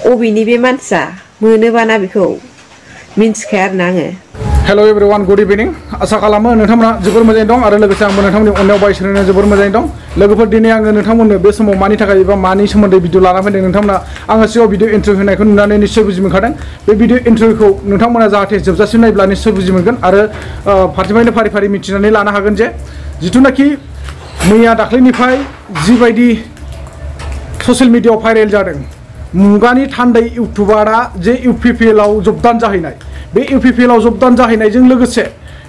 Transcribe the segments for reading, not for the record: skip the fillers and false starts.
अबेनि बे मानसिया मोनोबाना बेखौ मिन्थिखाया आरोना आङो। हेलो एवरीवन गुड इवनिं आसा खालामो नोंथांमोना जोबोर मोजाङै दं आरो लोगोसे आंबो नोंथांमोननि अननायाव बायसोरनो जोबोर मोजाङै दं। लोगोफोर दिनै आङो नोंथांमोननो बे समाव मानि थाखाय एबा मानि सोमोन्दै भिडिअ लाना फैदों नोंथांमोना आङो सिगाङाव भिडिअ इन्ट्र' होनायखौ नुनानै निश्चय बुजि मोनखादों। बे भिडिअ इन्ट्र'खौ नोंथांमोना जाहाथे जोबजासिम नायब्ला निश्चय बुजि मोनगोन आरो फारसेनिफ्रायनो फारि फारि मिथिनानै लानो हागोन जे जिथुनाखि मैया दाख्लैनिफ्राय जिबायदि ससियेल मिडियायाव भाइरेल जादों मुगानि थान्दै इउटुबारा जे इउपिपिएलआव जबदान जाहैनाय बे इउपिपिएलआव जबदान जाहैनायजों लोगोसे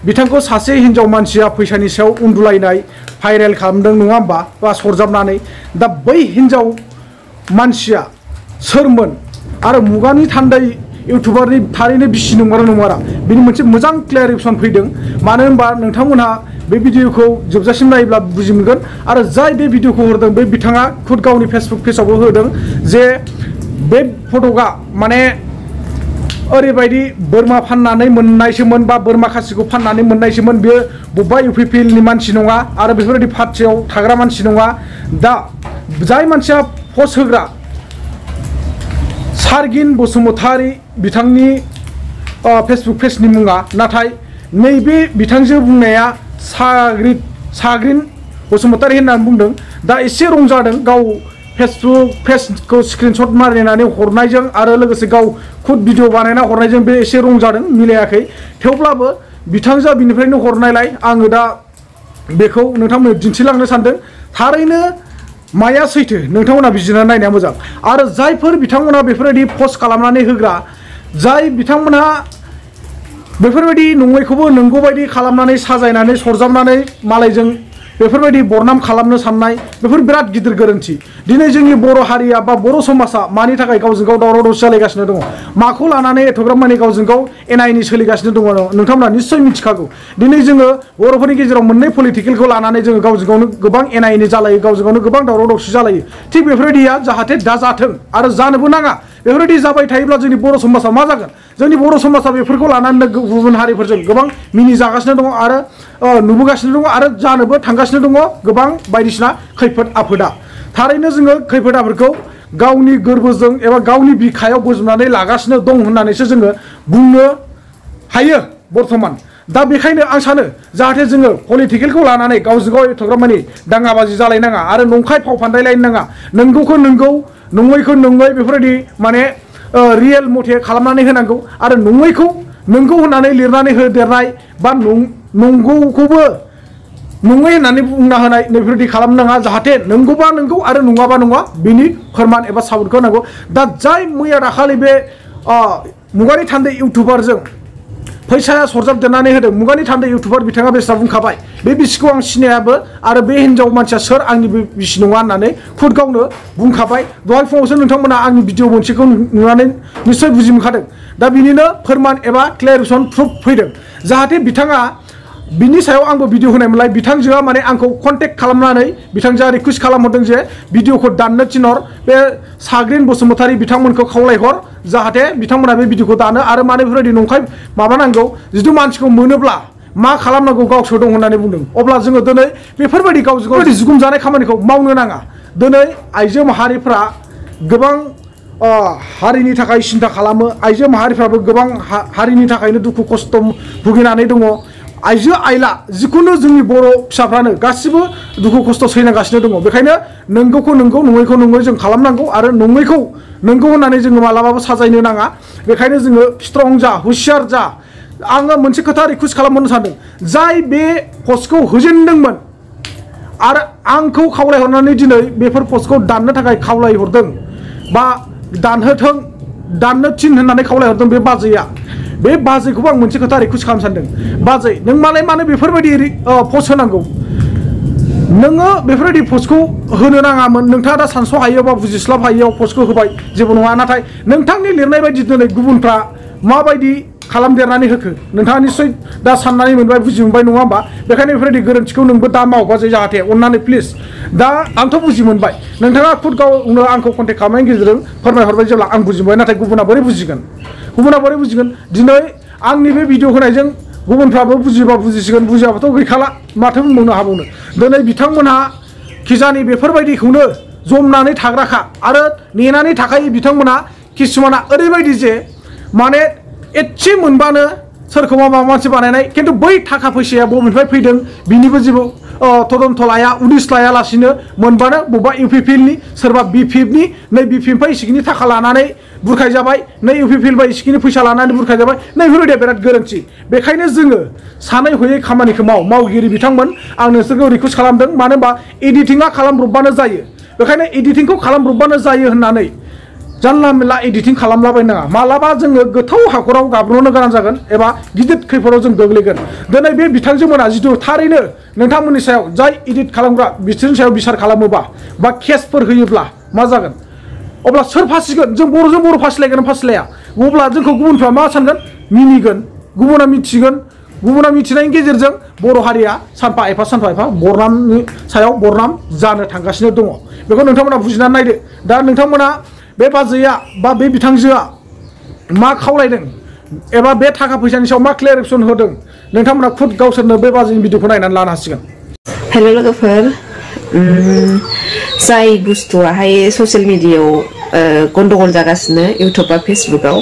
बिथांखौ सासे हिन्जाव मानसिया फैसानि सायाव उन्दुलायनाय भाइरेल खालामदों नङा होमबा बा सरजाबनानै दा बै हिन्जाव मानसिया सोरमोन आरो मुगानि थान्दै इउटुबारनि थारैनो बिसि नंमारा नंमारा बिनि मोनसे मोजां क्लियारिफिकेसन फैदों। मानो होनबा नोंथांमोनहा बे भिडिअखौ जोबजासिम नायोब्ला बुजि मोनगोन आरो जाय बे भिडिअखौ हरदों बे बिथाङा खुद गावनि फेसबुक पेजावबो होदों जे बे फट'आ माने ओरैबायदि बोरमा फाननानै मोननायसोमोन बा बोरमा खासिखौ फाननानै मोननायसोमोन बेयो बबेबा इउपिपिएलनि मानसि नङा आरो बेफोरबायदि पार्टियाव थाग्रा मानसि नङा। दा जाय मानसिया पस्ट होग्रा सारगिन बसुमतारी बिथांनि फेसबुक पेजनि मुङा नाथाय नैबे बिथांजो बुंनाया साग्रिन बसुमतारी होननानै बुंदों। दा एसे रंजादों गाव फेसबुक पेजखौ स्क्रिनशट मारिनानै हरनायजों आरो लोगोसे गाव खुद भिडिअ बानायना हरनायजों बे एसे रंजादों मिलायाखै थेवब्लाबो बिथांजोआ बिनिफ्रायनो हरनायलाय आङो दा बेखौ नोंथांमोननो दिन्थिलांनो सानदों। थारैनो माया सैथो नोंथांमोना बिजिरना नायनाया मोजां आरो जायफोर बिथांमोना बेफोरबायदि पस्ट खालामनानै होग्रा जाय बिथांमोनहा बेफोरबायदि नङैखौबो नंगौ बायदि खालामनानै साजायनानै सरजाबनानै मालायजों बेफोरबायदि बरनाम खालामनो साननाय बेफोर बिराद गिदिर गोरोन्थि। दिनै जोंनि बर' हारिया बा बर' समाजा मानि थाखाय गावजों गाव दावराव दावसि जालायगासिनो दङ माखौ लानानै एथ'ग्राम माने गावजों गाव एना एनि सोलिगासिनो दङ नोंथांमोना निश्चय मिथिखागौ। दिनै जोङो बर'फोरनि गेजेराव मोननै पलिटिकेलखौ लानानै जोङो गावजों गावनो गोबां एना एनि जालायो गावजों गावनो गोबां दावराव दावसि जालायो थिग बेफोरबायदिया जाहाथे दा जाथों आरो जानोबो नाङा। बेफोरबायदि जाबाय थायोब्ला जोंनि बर' समाजा मा जागोन जोंनि बर' समाजा बेफोरखौ लानानै गुबुन हारिफोरजों गोबां मिनि जागासिनो दङ आरो नुबोगासिनो दङ आरो जानोबो थांगासिनो दङ गोबां बायदिसिना खैफोद आफोदा। थारैनो जोङो खैफोद आफोदखौ गावनि गोरबोजों एबा गावनि बिखायाव बोजबनानै लागासिनो दं होननानैसो जोङो बुंनो हायो बर्थमान। दा बेखायनो आं सानो जाहाथे जोङो पलिटिकेलखौ लानानै गावजों गाव एथ'ग्राम माने दाङाबाजि जालायनाङा आरो नंखाय फाव फान्दायलायनो नाङा नंगौखौ नंगौ नङैखौ नङै बेफोरबायदि माने रियेल मथे खालामनानै होनांगौ आरो नङैखौ नंगौ होननानै लिरनानै होदेरनाय बा नंगौखौबो नङै होननानै बुंना होनाय बेफोरबायदि खालामनो नाङा जाहाथे नंगौबा नंगौ आरो नङाबा नङा बिनि फोरमान एबा सापर्टखौ नांगौ। दा जाय मैया दाखालि बे मुगानि थान्दै इउटुबारजों फैसाया सरजाबदेरनानै होदों मुगानि थान्दै इउटुबार बिथाङा बेसेबां बुंखाबाय बे बिसिखौ आं सिनायाबो आरो बे हिन्जाव मानसिया सोर आंनि बिसि नङा होननानै खुद गावनो बुंखाबाय। दहाय फुङावसो नोंथांमोना आंनि भिडिअ मोनसेखौ नुनानै निश्चय बुजि मोनखादों। दा बिनिनो फोरमान एबा क्लियारिफिकेसन प्रुफ फैदों जाहाथे बिथाङा बिनि सायाव आंबो भिडिअ होनायमोनलाय बिथांजोआ माने आंखौ कन्टेक्ट खालामनानै बिथांजोआ रिकुवेस्ट खालामहरदों जे भिडिअखौ दाननो थिनहर बे साग्रिन बसुमतारी बिथांमोनखौ खावलायहर जाहाथे बिथांमोना बे भिडिअखौ दानो आरो माने बेफोरबायदि नंखाय माबानांगौ जिथु मानसिखौ मोनोब्ला मा खालामनांगौ गावसोर दं होननानै बुंदों। अब्ला जोङो दिनै बेफोरबायदि गावजों गाव जुगुम जानाय खामानिखौ मावनो नाङा। दिनै आइजो माहारिफ्रा गोबां हारिनि थाखाय सिन्था खालामो आइजो माहारिफ्राबो गोबां हारिनि थाखायनो दुखु खस्थ' भुगिनानै दङ। आइजो आइला जिखुनु जोंनि बर' फिसाफ्रानो गासिबो दुखु खस्थ' सैनांगासिनो दङ। बेखायनो नंगौखौ नंगौ नङैखौ नङै जों खालामनांगौ आरो नङैखौ नंगौ होननानै जोङो मालाबाबो साजायनो नाङा। बेखायनो जोङो स्ट्रं जा हुसियार जा। आङो मोनसे खोथा रिकुवेस्ट खालामनो सानदों जाय बे पस्टखौ होजेनदोंमोन आरो आंखौ खावलायहरनानै दिनै बेफोर पस्टखौ दाननो थाखाय खावलायहरदों बा दानहोथों दाननो थिन होननानै खावलायहरदों बे बाजैया बे बाजैखौबो आं मोनसे खोथा रिकुवेस्ट खालामनो सानदों बाजै नों मालाय मानो बेफोरबायदि पस्ट होनांगौ नोङो बेफोरबायदि पस्टखौ होनो नाङामोन नोंथाङा दा सानस' हायो बा बुजिस्लाब हायैयाव पस्टखौ होबाय जेबो नङा नाथाय नोंथांनि लिरनाय बायदि दिनै गुबुनफ्रा माबायदि खालामदेरनानै होखो नोंथाङा निश्चय दा साननानै मोनबाय बुजि मोनबाय नङा होमबा बेखायनो बेफोरबायदि गोरोन्थिखौ नोंबो दा मावबाजै जाहाथे अननानै प्लिज दा आंथ' बुजि मोनबाय नोंथाङा खुद गावनो आंखौ कन्टेक्ट खालामनायनि गेजेरजों फोरमायहरबाय जेब्ला आं बुजिबाय नाथाय गुबुना बोरै बुजिगोन दिनै आंनि बे भिडिअ होनायजों गुबुनफ्राबो बुजिबा बुजिसिगोन बुजियाबाथ' गैखाला माथो बुंबावनो हाबावनो दिनै बिथांमोनहा खिजानि बेफोरबायदिखौनो जमनानै थाग्राखा आरो नेनानै थाखायो बिथांमोना किसुमाना ओरैबायदि जे माने एसे मोनबानो सोरखौबा माबा मोनसे बानायनाय खिन्थु बै थाखा फैसाया बबेनिफ्राय फैदों बिनिबो जेबो तदन्त लाया उदिस लायालासिनो मोनबानो बबेबा इउपिपिएलनि सोरबा बिपिएफनि नै बिपिएफनिफ्राय इसिखिनि थाखा लानानै बुरखाय जाबाय नै इउपिपिएलनिफ्राय इसिखिनि फैसा लानानै बुरखाय जाबाय नै बेफोरबायदिया बिराद गोरोन्थि बेखायनो जोङो सानै हयै खामानिखौ मावगिरि बिथांमोन आं नोंसोरखौ रिकुवेस्ट खालामदों मानो होनबा एडिटिंआ खालामब्रबबानो जायो बेखायनो एडिटिंखौ खालामब्रबबानो जायो होननानै जानला मेला एडिटिं खालामलाबायनाङा मालाबा जोङो गोथौ हाखराव गाब्र'नो गोनां जागोन एबा गिदिर खैफोदाव जों गोग्लैगोन दिनै बे बिथांजोमोना जिथु थारैनो नोंथांमोननि सायाव जाय एडिट खालामग्रा बिसोरनि सायाव बिसार खालामोबा बा केसफोर होयोब्ला मा जागोन अब्ला सोर फासिगोन जों बर'जों बर' फासिलायगोन फासिलाया अब्ला जोंखौ गुबुनफ्रा मा सानगोन मिनिगोन गुबुना मिथिगोन गुबुना मिथिनायनि गेजेरजों बर' हारिया सानफा एफा बरनामनि सायाव बरनाम जानो थांगासिनो दङ बेखौ नोंथांमोना बुजिनानै नायदो दा नोंथांमोना बे बाजैया बा बे बिथांजोआ मा खावलायदों एबा बे थाखा फैसानि सायाव मा क्लेरिफिकेसन होदों नोंथांमोना खुद गावसोरनो बे बाजैनि भिडिअखौ नायनानै लानो हासिगोन हेल' लोगोफोर जाय बुस्थुआहाय ससियेल मिडियायाव गन्डगल जागासिनो इउटुब बा फेसबुकआव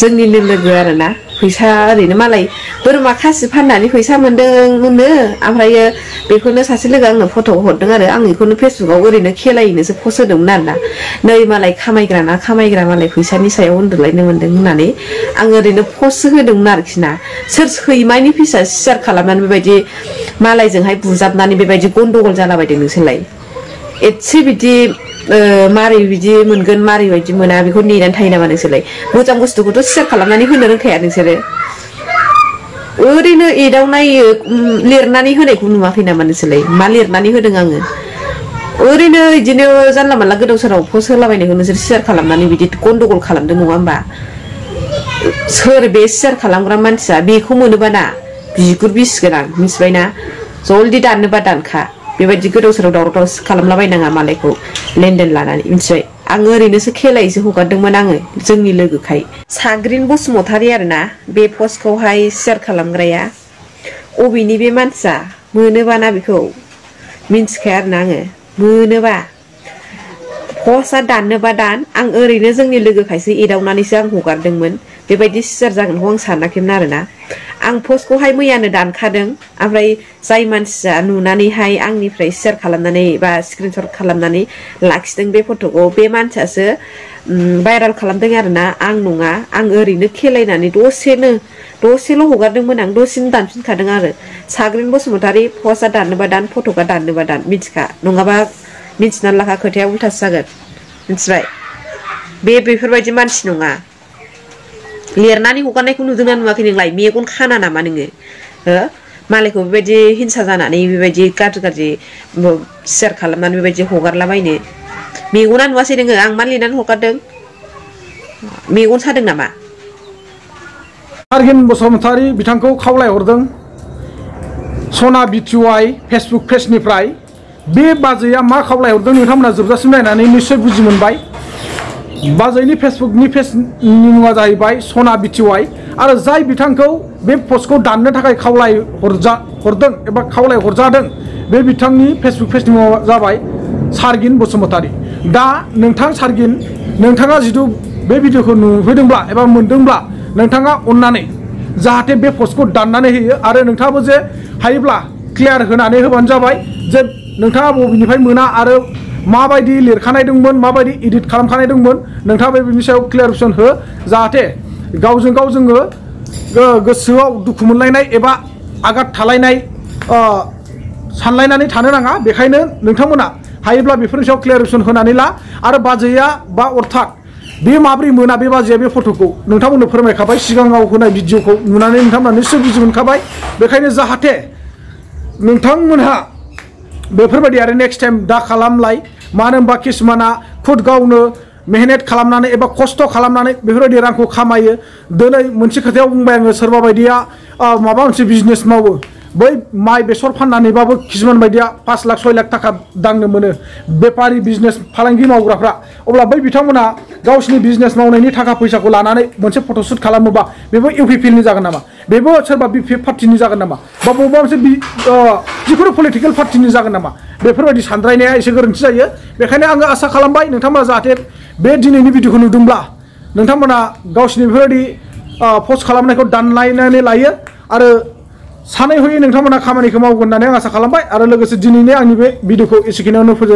जोंनिनो लोगो आरोना फैसा ओरैनो मालाय बोरमा खासि फाननानै फैसा मोनदोंनो ओमफ्रायो बेखौनो सासे लोगो आंनो फट' हरदों आरो आं बेखौनो फेसबुकआव ओरैनो खेलायैनोसो पस्ट होदोंमोन आरोना नै मालाय खामायग्रा मालाय फैसानि सायाव उन्दुलायनो मोनदों होननानै आं ओरैनो पस्ट होदोंमोन आरोखि ना सोर सैमानि फैसा शेयार खालामनानै बेबायदि मालायजोंहाय बुजाबनानै बेबायदि गन्डगल जालाबायदों नोंसोरलाय एसे बिदि मारै बिदि मोनगोन मारै बायदि मोना बेखौ नेनानै थायो नामा नोंसोरलाय मोजां बुस्थुखौथ' शेयार खालामनानै होनो रोंखाया नोंसोरो ओरैनो एदावनाय लिरनानै होनायखौ नुवाखै नामा नोंसोरलाय मा लिरनानै होदों आङो ओरैनो बिदिनो जानला मानला गोदाव सोराव पस्ट होलाबायनायखौ नोंसोर शेयार खालामनानै बिदि गन्डगल खालामदों नङा होमबा सोर बे शेयार खालामग्रा मानसिया बेखौ मोनोबा ना बिगुर बिसिगोन आं मिथिबायना जल्दि दाननोबा दानखा बेबायदि गोदाव सोराव दावराव दावसि खालामलाबायनाङा मालायखौ लेनदेन लानानै मिथिबाय आं ओरैनोसो खेलायैसो हगारदोंमोन आङो जोंनि लोगोखाय साग्रिन बसुमतारी आरोना बे पस्टखौहाय शेयार खालामग्राया अबेनि बे मानसिया मोनोबाना बेखौ मिन्थिखाया आरोना आङो मोनोबा पस्टआ दाननोबा दान आं ओरैनो जोंनि लोगोखायसो एदावनानैसो आं हगारदोंमोन बेबायदि शेयार जागोनखौ आं सानाखैमोन आरोना आं पस्टखौहाय मैयानो दानखादों ओमफ्राय जाय मानसिया नुनानैहाय आंनिफ्राय शेयार खालामनानै बा स्क्रिनशट खालामनानै लाखिदों बे फट'खौ बे मानसियासो भाइरेल खालामदों आरोना आं नङा आं ओरैनो खेलायनानै दसेल' हगारदोंमोन आं दसेनो दानफिनखादों आरो साग्रिन बसुमतारी पस्टआ दाननोबा दान फट'आ दाननोबा दान मिथिखा नङाबा मिथिनानै लाखा खोथाया उल्थासो जागोन मिथिबाय बेफोरबायदि मानसि नङा लिरनानै हगारनायखौ नुदोंना नुवाखै नोंलाय मेगन खाना नामा नोङो हो मालायखौ बेबायदि हिंसा जानानै बेबायदि गाज्रि शेयार खालामनानै बेबायदि हगारलाबायनो मेगना नुवासै नोङो आं मा लिरनानै हगारदों मेगन सादों नामा साग्रिन बसुमतारी बिथांखौ खावलायहरदों सना बिटिवाइ फेसबुक पेजनिफ्राय बे बाजैया मा खावलायहरदों नोंथांमोना जोबजासिम नायनानै निश्चय बुजि मोनबाय बाजैनि फेसबुकनि पेजनि मुङा जाहैबाय सना बिटिवाइ आरो जाय बिथांखौ बे पस्टखौ दाननो थाखाय हरदों एबा खावलायहरजादों बे बिथांनि फेसबुक पेजनि मुङा जाबाय साग्रिन बसुमतारी दा नोंथां साग्रिन नोंथाङा जिथु बे भिडिअखौ नुहैदोंब्ला एबा मोनदोंब्ला नोंथाङा अननानै जाहाथे बे पस्टखौ दाननानै होयो आरो नोंथाङाबो जे हायोब्ला क्लियार होनानै होबानो जाबाय जे नोंथाङा बबेनिफ्राय मोना आरो माबायदि लिरखानाय दंमोन माबायदि एडिट खालामखानाय दंमोन नोंथाङा बेनि सायाव क्लियारिफिकेसन हो जाहाथे गावजों गाव जोङो गोसोआव दुखु मोनलायनाय एबा आघात थालायनाय सानलायनानै थानो नाङा बेखायनो नोंथांमोना हायोब्ला बेफोरनि सायाव क्लियारिफिकेसन होनानै ला आरो बाजैया बा अर्थात बे माब्रै मोना बे बाजैया बे फट'खौ नोंथांमोननो फोरमायखाबाय सिगाङाव होनाय भिडिअखौ नुनानै नोंथांमोना निश्चय बुजि मोनखाबाय बेखायनो जाहाथे नोंथांमोनहा बेफोरबायदि आरो नेक्स्ट टाइम दा खालामलाय मानो होनबा किसुमाना खुद गावनो मेहनत खालामनानै एबा खस्थ' खालामनानै बेफोरबायदि रांखौ खामायो दिनै मोनसे खोथायाव बुंबाय आङो सोरबा बायदिया माबा मोनसे बिजनेस मावो बै माइ बेसर फाननानैबाबो किसुमान बायदिया 5 लाख 6 लाख थाखा दांनो मोनो बेपारि बिजनेस फालांगि मावग्राफ्रा अब्ला बै बिथांमोना गावसिनि बिजनेस मावनायनि थाखा फैसाखौ लानानै मोनसे फट'शुट खालामोबा बेबो इउपिपिएलनि जागोन नामा बेबो सोरबा बिपिएफ पार्टिनि जागोन नामा बा बबेबा मोनसे जिखुनु पलिटिकेल पार्टिनि जागोन नामा बेफोरबायदि सानद्रायनाया एसे गोरोन्थि जायो बेखायनो आङो आसा खालामबाय नोंथांमोना जाहाथे बे दिनैनि भिडिअखौ नुदोंब्ला नोंथांमोना गावसिनि बेफोरबायदि पस्ट खालामनायखौ दानलायनानै लायो आरो सानै हयै नोंथांमोना खामानिखौ मावगोन होननानै आं आसा खालामबाय आरो लोगोसे दिनैनि आंनि बे भिडिअखौ एसेखिनियावनो फोजोब